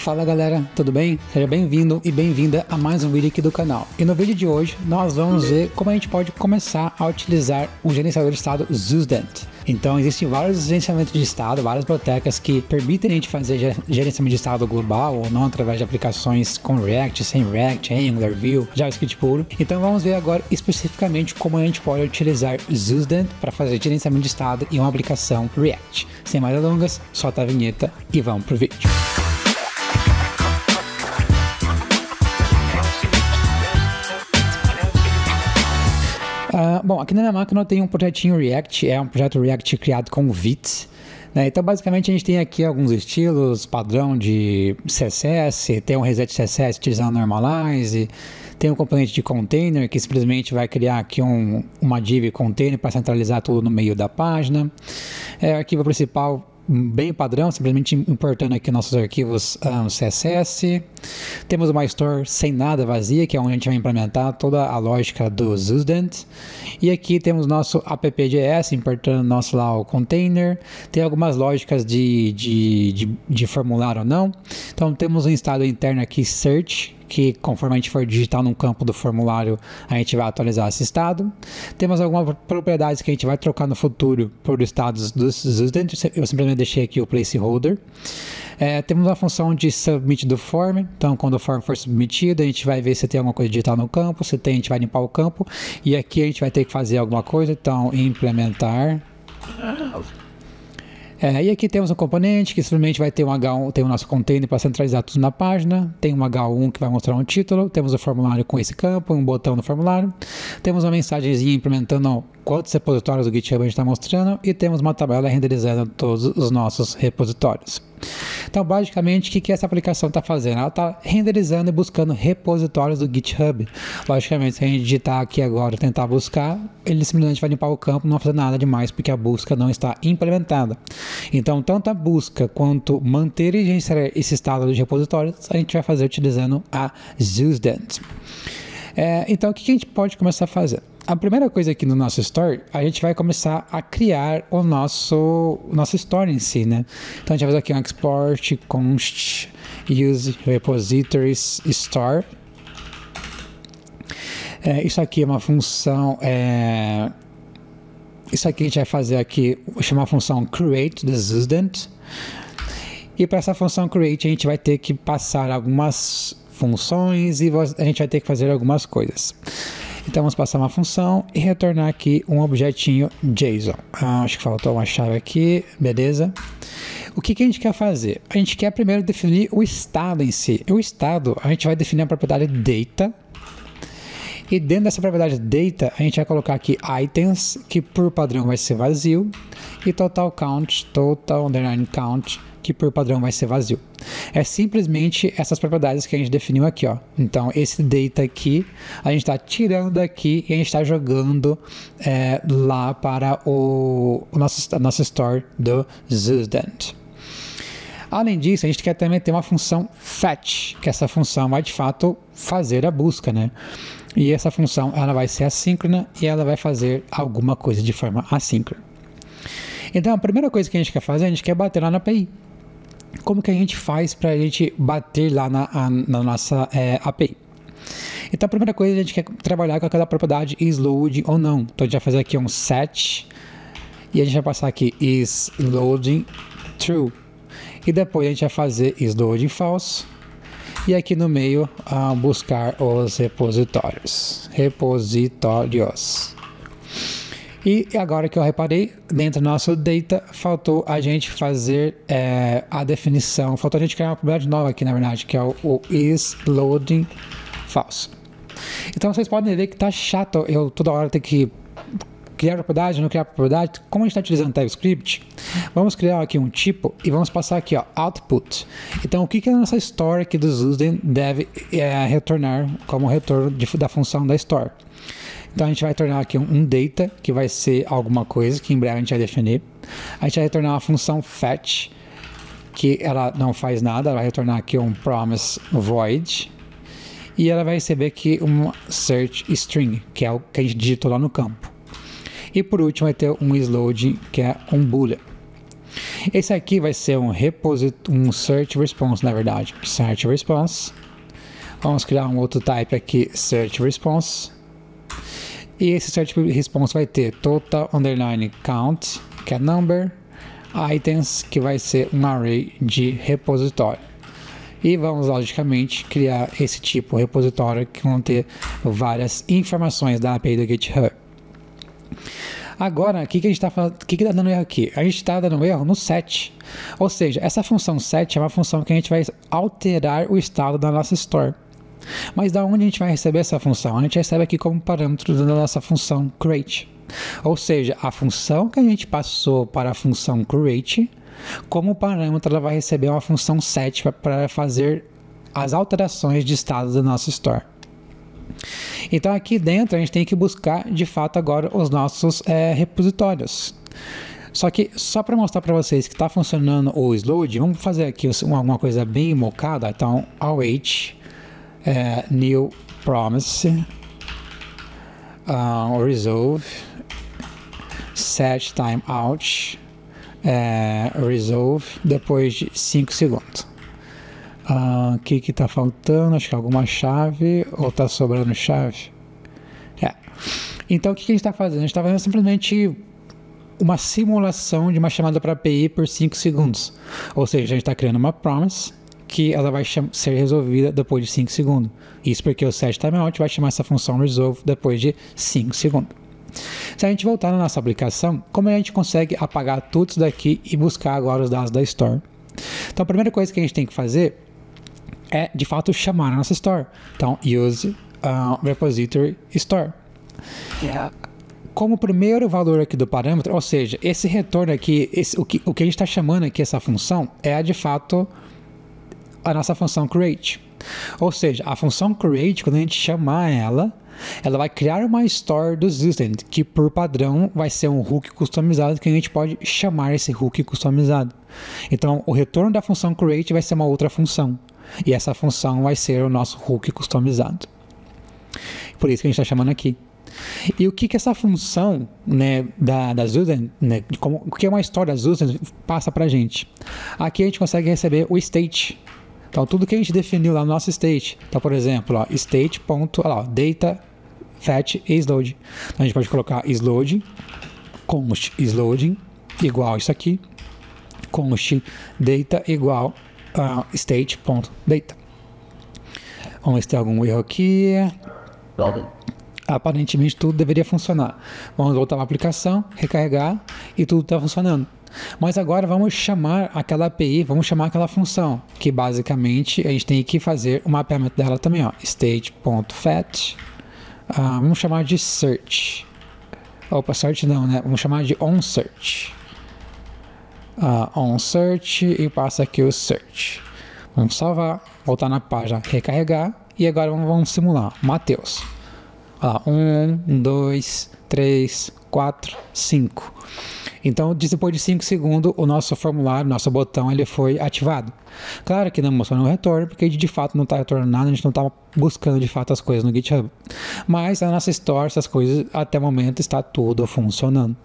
Fala galera, tudo bem? Seja bem-vindo e bem-vinda a mais um vídeo aqui do canal. E no vídeo de hoje nós vamos ver como a gente pode começar a utilizar o gerenciador de estado Zuzdent. Então existem vários gerenciamentos de estado, várias bibliotecas que permitem a gente fazer gerenciamento de estado global ou não através de aplicações com React, sem React, Angular, Vue, JavaScript puro. Então vamos ver agora especificamente como a gente pode utilizar Zuzdent para fazer gerenciamento de estado em uma aplicação React. Sem mais delongas, solta a vinheta e vamos pro vídeo. Bom, aqui na minha máquina eu tenho um projetinho React, é um projeto React criado com Vite, né? Então basicamente a gente tem aqui alguns estilos, padrão de CSS, tem um reset CSS utilizando Normalize, tem um componente de container que simplesmente vai criar aqui uma div container para centralizar tudo no meio da página, arquivo principal bem padrão, simplesmente importando aqui nossos arquivos CSS. Temos uma store sem nada, vazia, que é onde a gente vai implementar toda a lógica do Zuzdent. E aqui temos nosso app.js, importando nosso lá o container. Tem algumas lógicas de formulário ou não. Então temos um estado interno aqui, search, que conforme a gente for digitar num campo do formulário, a gente vai atualizar esse estado. Temos algumas propriedades que a gente vai trocar no futuro por estados do Zuzdent. Eu simplesmente deixei aqui o placeholder. Temos a função de submit do form. Então, quando o form for submetido, a gente vai ver se tem alguma coisa digital no campo. Se tem, a gente vai limpar o campo. E aqui a gente vai ter que fazer alguma coisa. Então, implementar. E aqui temos um componente que simplesmente vai ter um H1, tem o nosso container para centralizar tudo na página, tem um H1 que vai mostrar um título, temos o formulário com esse campo, um botão no formulário, temos uma mensagenzinha implementando quantos repositórios do GitHub a gente está mostrando e temos uma tabela renderizando todos os nossos repositórios. Então, basicamente, o que essa aplicação está fazendo? Ela está renderizando e buscando repositórios do GitHub. Logicamente, se a gente digitar aqui agora e tentar buscar, ele simplesmente vai limpar o campo, não vai fazer nada demais, porque a busca não está implementada. Então, tanto a busca quanto manter e gerenciar esse estado de repositórios, a gente vai fazer utilizando a Zuzdent. Então, o que a gente pode começar a fazer? A primeira coisa aqui no nosso store, a gente vai começar a criar o nosso store em si, né? Então a gente vai fazer aqui um export const use repositories store. Isso aqui é uma função, isso aqui a gente vai fazer aqui, chamar a função create the Zuzdent. E para essa função create a gente vai ter que passar algumas funções e a gente vai ter que fazer algumas coisas. Então vamos passar uma função e retornar aqui um objetinho JSON. Acho que faltou uma chave aqui, beleza. O que a gente quer fazer? A gente quer primeiro definir o estado em si. O estado, a gente vai definir a propriedade data. E dentro dessa propriedade data, a gente vai colocar aqui items, que por padrão vai ser vazio. E total count, total underline count, que por padrão vai ser vazio. É simplesmente essas propriedades que a gente definiu aqui, ó. Então, esse data aqui, a gente está tirando daqui e a gente está jogando lá para a nossa store do Zuzdent. Além disso, a gente quer também ter uma função fetch, que essa função vai de fato fazer a busca, né? E essa função, ela vai ser assíncrona e ela vai fazer alguma coisa de forma assíncrona. Então, a primeira coisa que a gente quer fazer, a gente quer bater lá na API. Como que a gente faz para a gente bater lá na nossa API? Então, a primeira coisa, a gente quer trabalhar com aquela propriedade isLoading ou não. Então, a gente vai fazer aqui um set e a gente vai passar aqui isLoading true. E depois a gente vai fazer isLoading false. E aqui no meio, buscar os repositórios. E agora que eu reparei, dentro do nosso data, faltou a gente fazer a definição, faltou a gente criar uma propriedade nova aqui, na verdade, que é o isLoading false. Então vocês podem ver que tá chato eu toda hora ter que criar propriedade, não criar propriedade. Como a gente está utilizando TypeScript, vamos criar aqui um tipo e vamos passar aqui, ó, output. Então, o que a nossa store aqui do Zuzdent deve retornar como retorno da função da store? Então, a gente vai retornar aqui um data, que vai ser alguma coisa, que em breve a gente vai definir. A gente vai retornar uma função fetch, que ela não faz nada, ela vai retornar aqui um promise void. E ela vai receber aqui uma search string, que é o que a gente digitou lá no campo. E por último vai ter um isLoading, que é um boolean. Esse aqui vai ser um search response, na verdade. Search response. Vamos criar um outro type aqui, search response. E esse search response vai ter total underline count, que é number, items, que vai ser um array de repositório. E vamos, logicamente, criar esse tipo de repositório que vão ter várias informações da API do GitHub. Agora, o que a gente está falando? O que está dando erro aqui? A gente está dando erro no set. Ou seja, essa função set é uma função que a gente vai alterar o estado da nossa store. Mas da onde a gente vai receber essa função? A gente recebe aqui como parâmetro da nossa função create. Ou seja, a função que a gente passou para a função create, como parâmetro ela vai receber uma função set para fazer as alterações de estado da nossa store. Então aqui dentro a gente tem que buscar de fato agora os nossos repositórios. Só que só para mostrar para vocês que está funcionando o Sload, vamos fazer aqui alguma coisa bem mocada. Então await new promise resolve set timeout resolve depois de 5 segundos. O que está faltando? Acho que alguma chave ou está sobrando chave? Então o que a gente está fazendo? A gente está fazendo simplesmente uma simulação de uma chamada para API por 5 segundos. Ou seja, a gente está criando uma promise que ela vai ser resolvida depois de 5 segundos. Isso porque o set timeout vai chamar essa função resolve depois de 5 segundos. Se a gente voltar na nossa aplicação, como a gente consegue apagar tudo isso daqui e buscar agora os dados da store? Então a primeira coisa que a gente tem que fazer é de fato chamar a nossa store. Então use repository store. Como primeiro valor aqui do parâmetro, ou seja, esse retorno aqui, o que a gente está chamando aqui, essa função, é de fato a nossa função create. Ou seja, a função create, quando a gente chamar ela vai criar uma store do student, que por padrão vai ser um hook customizado, que a gente pode chamar esse hook customizado. Então, o retorno da função create vai ser uma outra função. E essa função vai ser o nosso hook customizado. Por isso que a gente está chamando aqui. E o que essa função, né, da student, né, o que é uma história da student, passa para a gente? Aqui a gente consegue receber o state. Então, tudo que a gente definiu lá no nosso state. Então, por exemplo, state. Data, fetch e sload. Então, a gente pode colocar sload, const sloading, igual isso aqui. Const data igual state.data. Vamos ver se tem algum erro aqui. Aparentemente tudo deveria funcionar. Vamos voltar para a aplicação, recarregar e tudo está funcionando. Mas agora vamos chamar aquela API, vamos chamar aquela função, que basicamente a gente tem que fazer o mapeamento dela também, state.fetch. Vamos chamar de search. Opa, search não, né? Vamos chamar de onSearch. OnSearch e passa aqui o search. Vamos salvar, voltar na página, recarregar e agora vamos simular. Mateus. 1, 2, 3, 4, 5. Então, depois de 5 segundos, o nosso formulário, nosso botão, ele foi ativado. Claro que não mostrou no retorno, porque de fato não está retornando nada, a gente não está buscando de fato as coisas no GitHub. Mas a nossa Store, essas coisas, até o momento está tudo funcionando.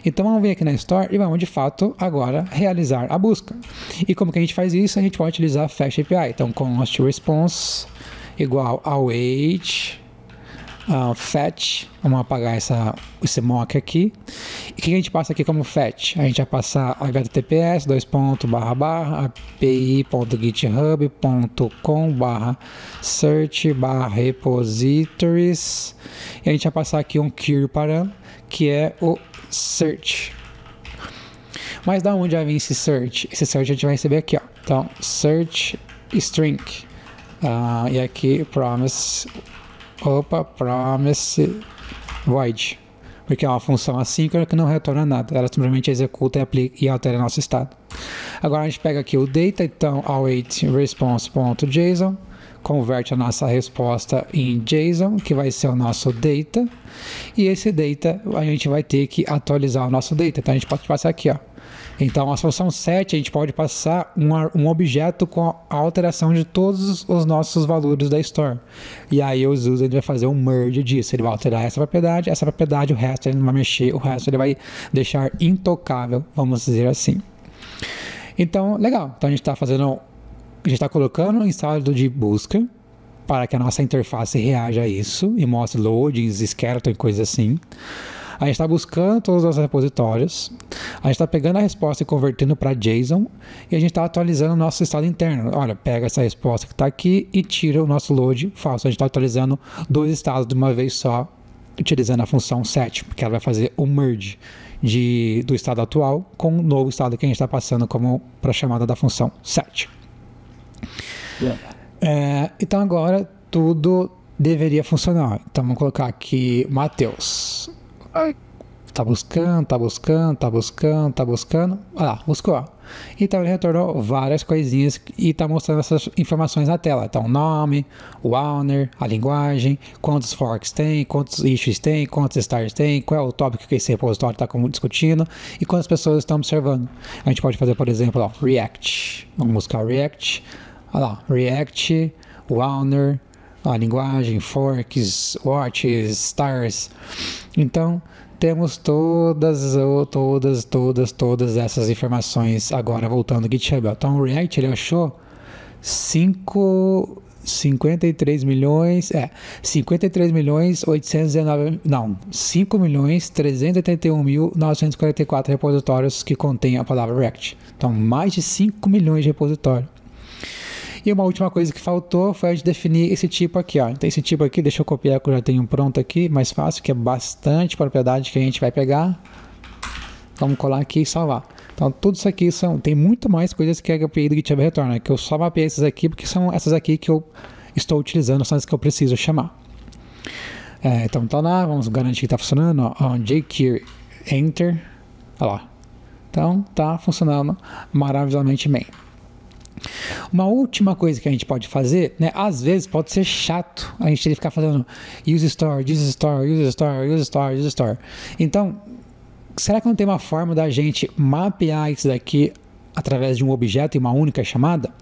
Então vamos vir aqui na Store e vamos de fato agora realizar a busca. E como que a gente faz isso? A gente pode utilizar a Fast API. Então const response igual await fetch. Vamos apagar esse mock aqui. E o que a gente passa aqui como fetch? A gente vai passar https api.github.com/search/repositories e a gente vai passar aqui um query parâmetro que é o search. Mas da onde vai vir esse search? Esse search a gente vai receber aqui, Então, search string. E aqui promise void. Porque é uma função assíncrona que não retorna nada. Ela simplesmente executa e aplica e altera nosso estado. Agora a gente pega aqui o data, então await response.json, converte a nossa resposta em JSON, que vai ser o nosso data. E esse data a gente vai ter que atualizar o nosso data. Então a gente pode passar aqui, Então a função set a gente pode passar um objeto com a alteração de todos os nossos valores da store. E aí o user vai fazer um merge disso. Ele vai alterar essa propriedade, o resto ele não vai mexer, o resto ele vai deixar intocável, vamos dizer assim. Então, legal. Então a gente está colocando um estado de busca para que a nossa interface reaja a isso e mostre loadings, skeleton e coisas assim. A gente está buscando todos os repositórios, a gente está pegando a resposta e convertendo para JSON e a gente está atualizando o nosso estado interno. Olha, pega essa resposta que está aqui e tira o nosso load falso. A gente está atualizando 2 estados de uma vez só, utilizando a função set, porque ela vai fazer o merge do estado atual com o novo estado que a gente está passando como para a chamada da função set. Então agora tudo deveria funcionar. Então vamos colocar aqui Matheus. Tá buscando. Olha lá, buscou. Então ele retornou várias coisinhas e tá mostrando essas informações na tela. Então, o nome, o owner, a linguagem, quantos forks tem, quantos issues tem, quantos stars tem, qual é o tópico que esse repositório está discutindo e quantas pessoas estão observando. A gente pode fazer, por exemplo, ó, React. Vamos buscar o React. Olha lá, React, o owner, a linguagem, forks, watches, stars. Então, temos todas essas informações agora voltando ao GitHub. Então, o React, ele achou 53 milhões 5.381.944 repositórios que contêm a palavra React. Então, mais de 5 milhões de repositórios. E uma última coisa que faltou foi a gente definir esse tipo aqui, ó. Então esse tipo aqui, deixa eu copiar que eu já tenho pronto aqui, mais fácil, que é bastante propriedade que a gente vai pegar. Vamos colar aqui e salvar. Então tudo isso aqui tem muito mais coisas que a API do GitHub retorna, que eu só mapeei essas aqui porque são essas aqui que eu estou utilizando, são as que eu preciso chamar. Então tá lá, vamos garantir que está funcionando, ó, jQuery enter, olha lá. Então tá funcionando maravilhosamente bem. Uma última coisa que a gente pode fazer, né? Às vezes pode ser chato a gente ficar fazendo use store. Então, será que não tem uma forma da gente mapear isso daqui através de um objeto e uma única chamada?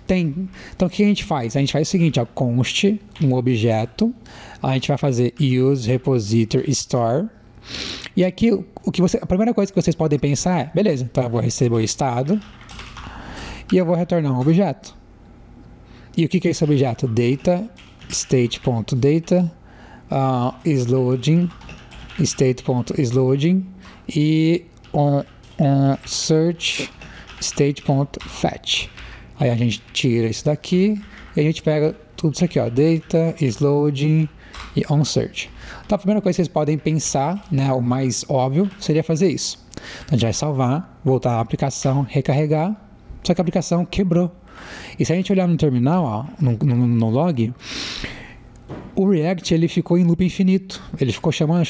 Tem. Então o que a gente faz? A gente faz o seguinte, ó, const um objeto, a gente vai fazer use repository store. E aqui a primeira coisa que vocês podem pensar é, beleza, então eu vou receber o estado e eu vou retornar um objeto. E o que é esse objeto? Data, state.data, isLoading, state.isLoading e on search, state.fetch. Aí a gente tira isso daqui e a gente pega tudo isso aqui, ó, data, isLoading e on search. Então a primeira coisa que vocês podem pensar, né, o mais óbvio, seria fazer isso. Então a gente vai salvar, voltar à aplicação, recarregar. Só que a aplicação quebrou. E se a gente olhar no terminal, ó, no log, o React ele ficou em loop infinito. Ele ficou chamando, ele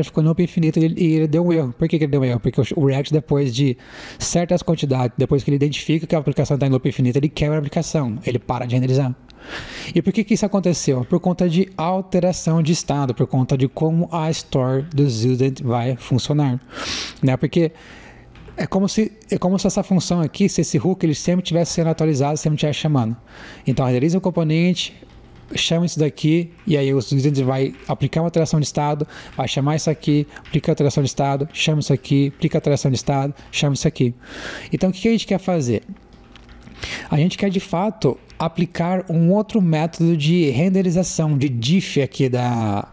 ficou em loop infinito e ele deu um erro. Por que ele deu um erro? Porque o React, depois de certas quantidades, depois que ele identifica que a aplicação está em loop infinito, ele quebra a aplicação, ele para de renderizar. E por que isso aconteceu? Por conta de alteração de estado, por conta de como a store do student vai funcionar, né? Porque é como se essa função aqui, se esse hook ele sempre estivesse sendo atualizado, sempre estivesse chamando. Então, renderiza o componente, chama isso daqui, e aí o student vai aplicar uma alteração de estado, vai chamar isso aqui, aplica a alteração de estado, chama isso aqui, aplica a alteração de estado, chama isso aqui. Então, o que a gente quer fazer? A gente quer, de fato, aplicar um outro método de renderização, de diff aqui da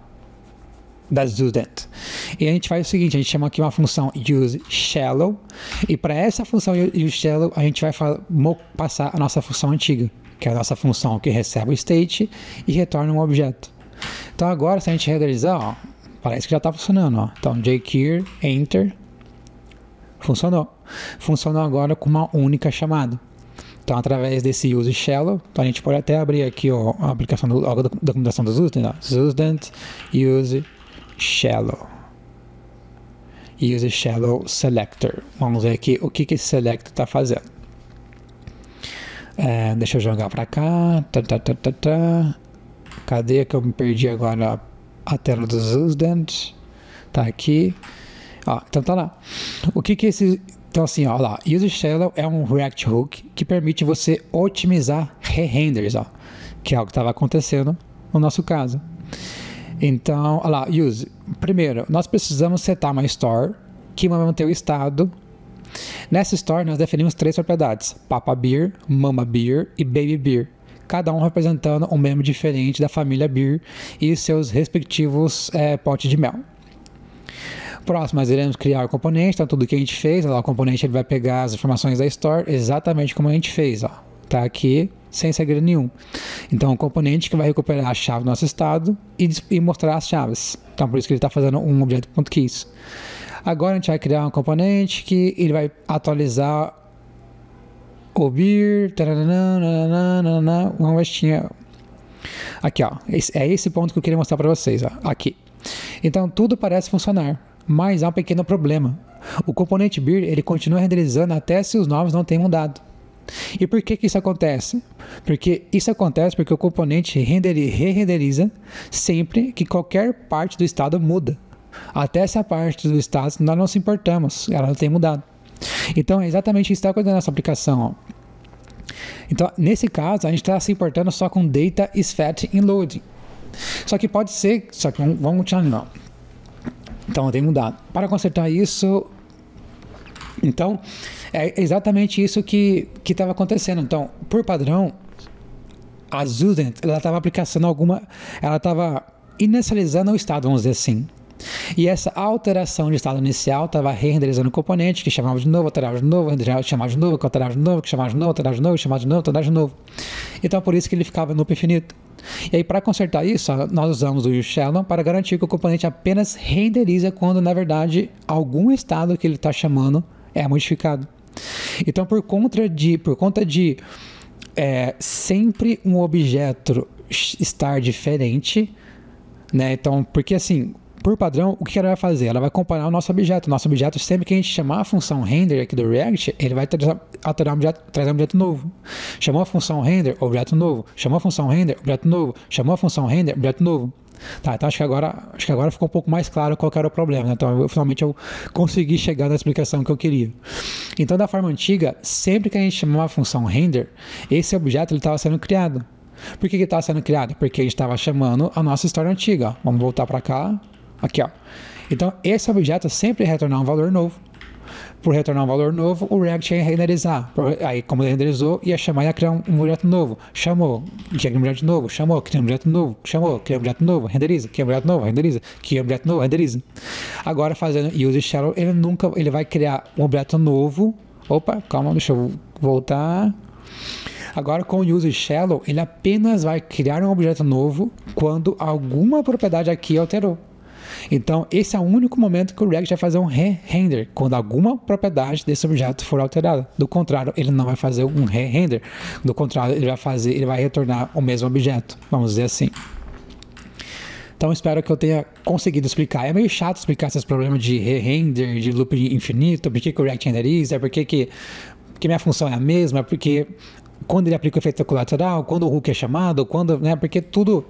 student. E a gente faz o seguinte, a gente chama aqui uma função useShallow, e para essa função useShallow a gente vai passar a nossa função antiga, que é a nossa função que recebe o state e retorna um objeto. Então agora, se a gente renderizar, ó, parece que já está funcionando, ó. Então jQuery enter, funcionou agora com uma única chamada. Então, através desse useShallow, então a gente pode até abrir aqui, ó, a aplicação a documentação do student, student useShallow selector. Vamos ver aqui o que esse selector está fazendo. Deixa eu jogar para cá. Cadê que eu me perdi agora? A tela do student tá aqui. Ó, então tá lá. O que esse... Então assim, ó lá, useShallow é um React Hook que permite você otimizar re-renders, ó, que é algo que estava acontecendo no nosso caso. Então, olha lá, use. Primeiro, nós precisamos setar uma store que vai manter o estado Nessa store, nós definimos 3 propriedades: Papa Bear, Mama Bear e Baby Bear, cada um representando um membro diferente da família Bear e seus respectivos potes de mel. Próximo, nós iremos criar o componente, então tudo que a gente fez, ó, o componente ele vai pegar as informações da store exatamente como a gente fez, ó, tá aqui, sem segredo nenhum. Então, o componente que vai recuperar a chave do nosso estado e mostrar as chaves. Então, por isso que ele está fazendo um objeto.keys. Agora, a gente vai criar um componente que ele vai atualizar o beer, uma vestinha. Aqui, ó, é esse ponto que eu queria mostrar para vocês, ó, aqui. Então, tudo parece funcionar, mas há um pequeno problema. O componente beer, ele continua renderizando até se os nomes não tenham mudado. E por que isso acontece? Porque isso acontece porque o componente re-renderiza sempre que qualquer parte do estado muda. Até essa parte do estado nós não nos importamos, ela não tem mudado. Então é exatamente isso que está acontecendo nessa aplicação. Ó. Então nesse caso a gente está se importando só com data is fetch in loading. Só que pode ser, só que vamos continuar não. Então não tem mudado. Para consertar isso, então é exatamente isso que estava acontecendo. Então, por padrão, a Student, ela estava aplicando ela estava inicializando o estado, vamos dizer assim. E essa alteração de estado inicial estava re-renderizando o componente, que chamava de novo, alterava de novo, chamava de novo, que alterava de novo, que chamava de novo, alterava de novo, chamava de novo, alterava de novo. Então, por isso que ele ficava no loop infinito. E aí, para consertar isso, nós usamos o useShallow para garantir que o componente apenas renderiza quando, na verdade, algum estado que ele está chamando é modificado. Então, por conta de sempre um objeto estar diferente, né? Então, porque assim, por padrão, o que ela vai fazer? Ela vai comparar o nosso objeto. Nosso objeto, sempre que a gente chamar a função render aqui do React, ele vai alterar trazer um objeto novo. Chamou a função render, objeto novo. Chamou a função render, objeto novo. Chamou a função render, objeto novo. Tá, então acho que agora ficou um pouco mais claro qual era o problema, né? Então finalmente eu consegui chegar na explicação que eu queria. Então da forma antiga, sempre que a gente chamava a função render, esse objeto estava sendo criado. Por que ele estava sendo criado? Porque a gente estava chamando a nossa história antiga. Ó. Vamos voltar para cá, aqui ó. Então esse objeto sempre ia retornar um valor novo. Por retornar um valor novo, o React ia renderizar. Aí, como ele renderizou, ia chamar e ia criar um objeto novo. Chamou, cria um objeto novo, chamou, cria um objeto novo, chamou, cria um objeto novo, renderiza, cria um objeto novo, renderiza, cria um objeto novo, renderiza. Agora, fazendo useShallow, ele vai criar um objeto novo. Opa, calma, deixa eu voltar. Agora, com o useShallow, ele apenas vai criar um objeto novo quando alguma propriedade aqui alterou. Então, esse é o único momento que o React vai fazer um re-render, quando alguma propriedade desse objeto for alterada. Do contrário, ele não vai fazer um re-render. Do contrário, ele vai retornar o mesmo objeto, vamos dizer assim. Então, espero que eu tenha conseguido explicar. É meio chato explicar esses problemas de re-render, de loop infinito, por que o React renderiza, porque minha função é a mesma, porque quando ele aplica o efeito colateral, quando o hook é chamado, porque tudo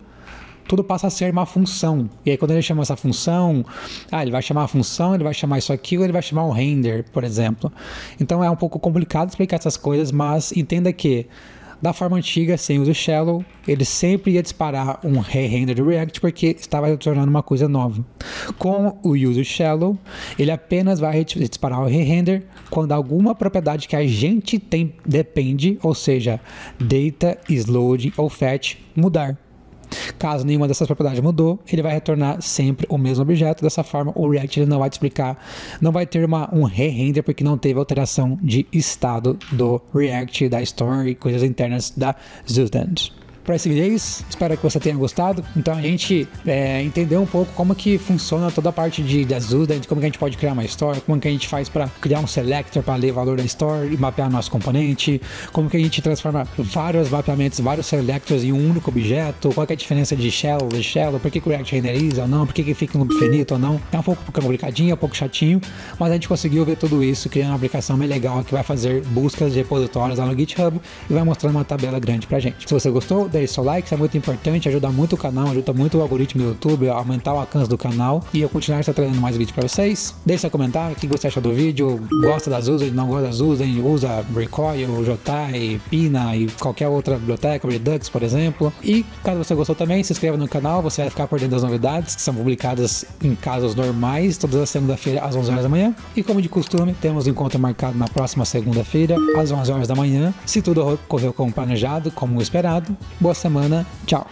passa a ser uma função. E aí quando ele chama essa função, ele vai chamar a função, ele vai chamar isso aqui, ou ele vai chamar um render, por exemplo. Então é um pouco complicado explicar essas coisas, mas entenda que da forma antiga, sem o useShallow, ele sempre ia disparar um re-render do React porque estava tornando uma coisa nova. Com o useShallow, ele apenas vai disparar o re-render quando alguma propriedade que a gente depende, ou seja, data, loading ou fetch, mudar. Caso nenhuma dessas propriedades mudou, ele vai retornar sempre o mesmo objeto. Dessa forma, o React ele não vai te explicar, não vai ter um re-render porque não teve alteração de estado do React, da Store e coisas internas da Student. Para esse vídeo é isso, espero que você tenha gostado. Então a gente entendeu um pouco como que funciona toda a parte da Student, como que a gente pode criar uma Store, como que a gente faz para criar um selector para ler o valor da Store e mapear nosso componente, como que a gente transforma vários mapeamentos, vários selectors em um único objeto, qual que é a diferença de shallow, por que o React renderiza ou não, por que fica no loop infinito ou não. É um pouco complicadinho, um pouco chatinho, mas a gente conseguiu ver tudo isso, criando uma aplicação bem legal que vai fazer buscas de repositórios lá no GitHub e vai mostrar uma tabela grande pra gente. Se você gostou, deixe seu like, isso é muito importante, ajuda muito o canal, ajuda muito o algoritmo do YouTube, a aumentar o alcance do canal e eu continuar trazendo mais vídeos para vocês. Deixe seu comentário, o que você achou do vídeo, gosta das Usen, não gosta das Usen, usa Recoil, Jotai, Pina e qualquer outra biblioteca, Redux, por exemplo. E caso você gostou também, se inscreva no canal, você vai ficar por dentro das novidades que são publicadas em casos normais, todas as segunda-feira às 11 horas da manhã. E como de costume, temos encontro marcado na próxima segunda-feira, às 11 horas da manhã. Se tudo correu como planejado, como esperado, boa semana, tchau!